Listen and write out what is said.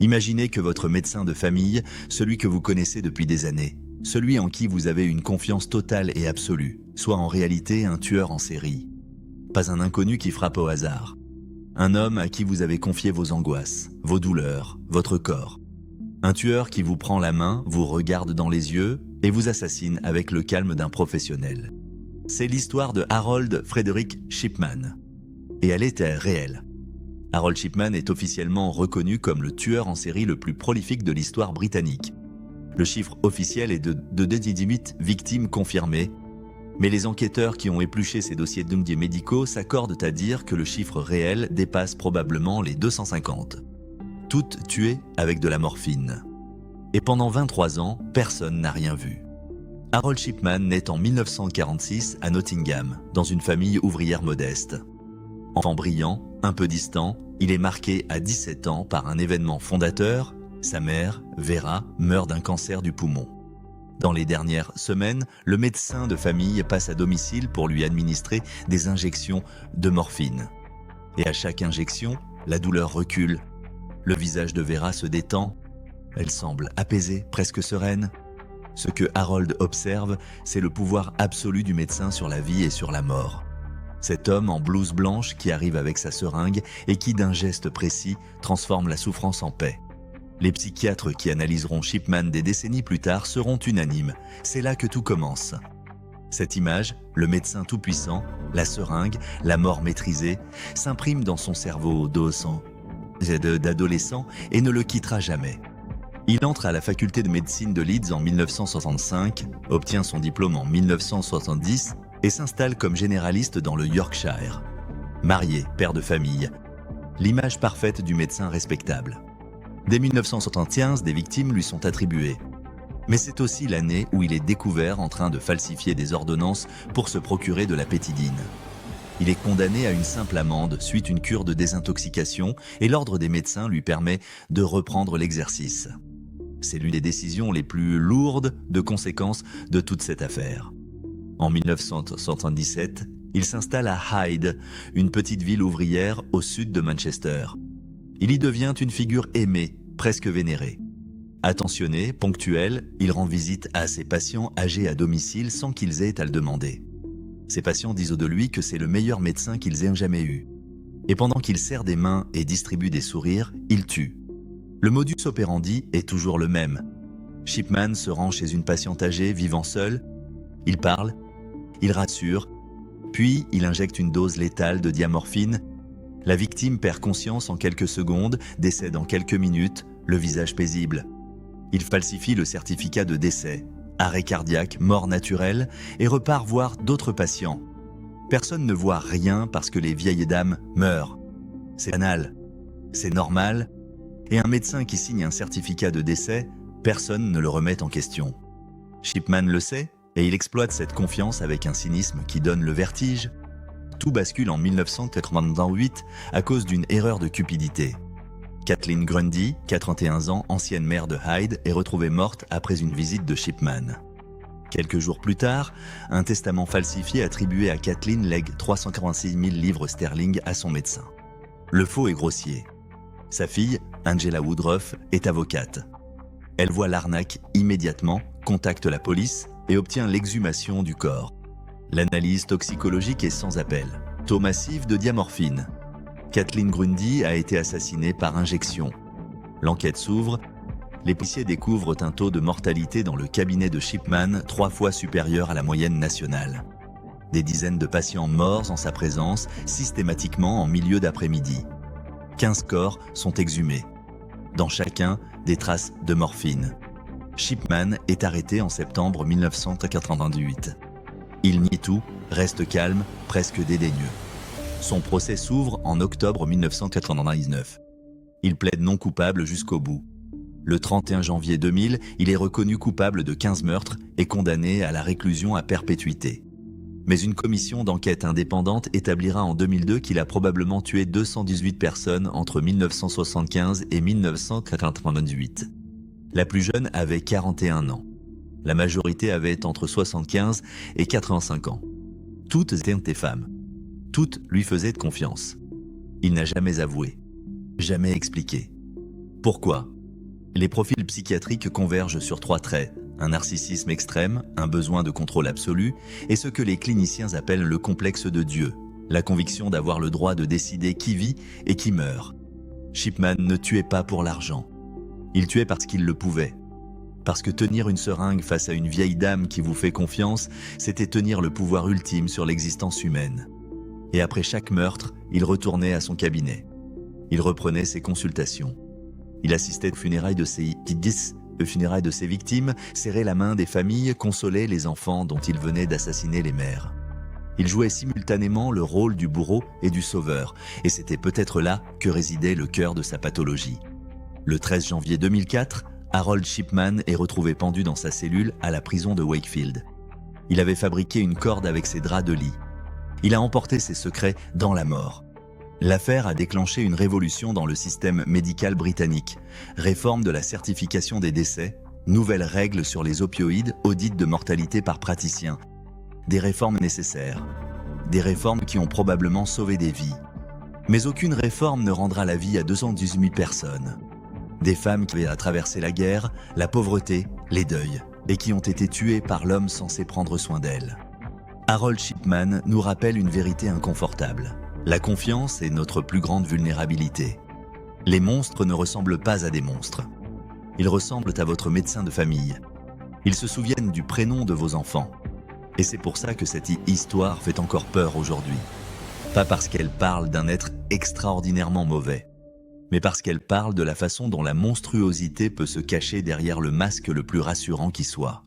Imaginez que votre médecin de famille, celui que vous connaissez depuis des années, celui en qui vous avez une confiance totale et absolue, soit en réalité un tueur en série. Pas un inconnu qui frappe au hasard. Un homme à qui vous avez confié vos angoisses, vos douleurs, votre corps. Un tueur qui vous prend la main, vous regarde dans les yeux et vous assassine avec le calme d'un professionnel. C'est l'histoire de Harold Frederick Shipman. Et elle était réelle. Harold Shipman est officiellement reconnu comme le tueur en série le plus prolifique de l'histoire britannique. Le chiffre officiel est de 18 victimes confirmées, mais les enquêteurs qui ont épluché ces dossiers médicaux s'accordent à dire que le chiffre réel dépasse probablement les 250. Toutes tuées avec de la morphine. Et pendant 23 ans, personne n'a rien vu. Harold Shipman naît en 1946 à Nottingham, dans une famille ouvrière modeste. Enfant brillant, un peu distant, il est marqué à 17 ans par un événement fondateur. Sa mère, Vera, meurt d'un cancer du poumon. Dans les dernières semaines, le médecin de famille passe à domicile pour lui administrer des injections de morphine. Et à chaque injection, la douleur recule. Le visage de Vera se détend. Elle semble apaisée, presque sereine. Ce que Harold observe, c'est le pouvoir absolu du médecin sur la vie et sur la mort. Cet homme en blouse blanche qui arrive avec sa seringue et qui, d'un geste précis, transforme la souffrance en paix. Les psychiatres qui analyseront Shipman des décennies plus tard seront unanimes. C'est là que tout commence. Cette image, le médecin tout-puissant, la seringue, la mort maîtrisée, s'imprime dans son cerveau d'adolescent et ne le quittera jamais. Il entre à la faculté de médecine de Leeds en 1965, obtient son diplôme en 1970 et s'installe comme généraliste dans le Yorkshire. Marié, père de famille, l'image parfaite du médecin respectable. Dès 1975, des victimes lui sont attribuées. Mais c'est aussi l'année où il est découvert en train de falsifier des ordonnances pour se procurer de la pétidine. Il est condamné à une simple amende suite une cure de désintoxication et l'ordre des médecins lui permet de reprendre l'exercice. C'est l'une des décisions les plus lourdes de conséquences de toute cette affaire. En 1977, il s'installe à Hyde, une petite ville ouvrière au sud de Manchester. Il y devient une figure aimée, presque vénérée. Attentionné, ponctuel, il rend visite à ses patients âgés à domicile sans qu'ils aient à le demander. Ses patients disent de lui que c'est le meilleur médecin qu'ils aient jamais eu. Et pendant qu'il serre des mains et distribue des sourires, il tue. Le modus operandi est toujours le même. Shipman se rend chez une patiente âgée vivant seule. Il parle, il rassure, puis il injecte une dose létale de diamorphine. La victime perd conscience en quelques secondes, décède en quelques minutes, le visage paisible. Il falsifie le certificat de décès, arrêt cardiaque, mort naturelle, et repart voir d'autres patients. Personne ne voit rien parce que les vieilles dames meurent. C'est banal, c'est normal, et un médecin qui signe un certificat de décès, personne ne le remet en question. Shipman le sait, et il exploite cette confiance avec un cynisme qui donne le vertige. Tout bascule en 1988 à cause d'une erreur de cupidité. Kathleen Grundy, 41 ans, ancienne maire de Hyde, est retrouvée morte après une visite de Shipman. Quelques jours plus tard, un testament falsifié attribué à Kathleen lègue 346 000 livres sterling à son médecin. Le faux est grossier. Sa fille, Angela Woodruff, est avocate. Elle voit l'arnaque immédiatement, contacte la police et obtient l'exhumation du corps. L'analyse toxicologique est sans appel. Taux massif de diamorphine. Kathleen Grundy a été assassinée par injection. L'enquête s'ouvre. Les policiers découvrent un taux de mortalité dans le cabinet de Shipman 3 fois supérieur à la moyenne nationale. Des dizaines de patients morts en sa présence, systématiquement en milieu d'après-midi. 15 corps sont exhumés. Dans chacun, des traces de morphine. Shipman est arrêté en septembre 1998. Il nie tout, reste calme, presque dédaigneux. Son procès s'ouvre en octobre 1999. Il plaide non coupable jusqu'au bout. Le 31 janvier 2000, il est reconnu coupable de 15 meurtres et condamné à la réclusion à perpétuité. Mais une commission d'enquête indépendante établira en 2002 qu'il a probablement tué 218 personnes entre 1975 et 1998. La plus jeune avait 41 ans. La majorité avait entre 75 et 85 ans. Toutes étaient des femmes. Toutes lui faisaient confiance. Il n'a jamais avoué, jamais expliqué. Pourquoi? Les profils psychiatriques convergent sur 3 traits: un narcissisme extrême, un besoin de contrôle absolu, et ce que les cliniciens appellent le complexe de Dieu, la conviction d'avoir le droit de décider qui vit et qui meurt. Shipman ne tuait pas pour l'argent. Il tuait parce qu'il le pouvait. Parce que tenir une seringue face à une vieille dame qui vous fait confiance, c'était tenir le pouvoir ultime sur l'existence humaine. Et après chaque meurtre, il retournait à son cabinet. Il reprenait ses consultations. Il assistait aux funérailles de ses victimes, serrait la main des familles, consolait les enfants dont il venait d'assassiner les mères. Il jouait simultanément le rôle du bourreau et du sauveur, et c'était peut-être là que résidait le cœur de sa pathologie. Le 13 janvier 2004, Harold Shipman est retrouvé pendu dans sa cellule à la prison de Wakefield. Il avait fabriqué une corde avec ses draps de lit. Il a emporté ses secrets dans la mort. L'affaire a déclenché une révolution dans le système médical britannique. Réforme de la certification des décès, nouvelles règles sur les opioïdes, audit de mortalité par praticien. Des réformes nécessaires. Des réformes qui ont probablement sauvé des vies. Mais aucune réforme ne rendra la vie à 218 000 personnes. Des femmes qui avaient traversé la guerre, la pauvreté, les deuils, et qui ont été tuées par l'homme censé prendre soin d'elles. Harold Shipman nous rappelle une vérité inconfortable. La confiance est notre plus grande vulnérabilité. Les monstres ne ressemblent pas à des monstres. Ils ressemblent à votre médecin de famille. Ils se souviennent du prénom de vos enfants. Et c'est pour ça que cette histoire fait encore peur aujourd'hui. Pas parce qu'elle parle d'un être extraordinairement mauvais, mais parce qu'elle parle de la façon dont la monstruosité peut se cacher derrière le masque le plus rassurant qui soit.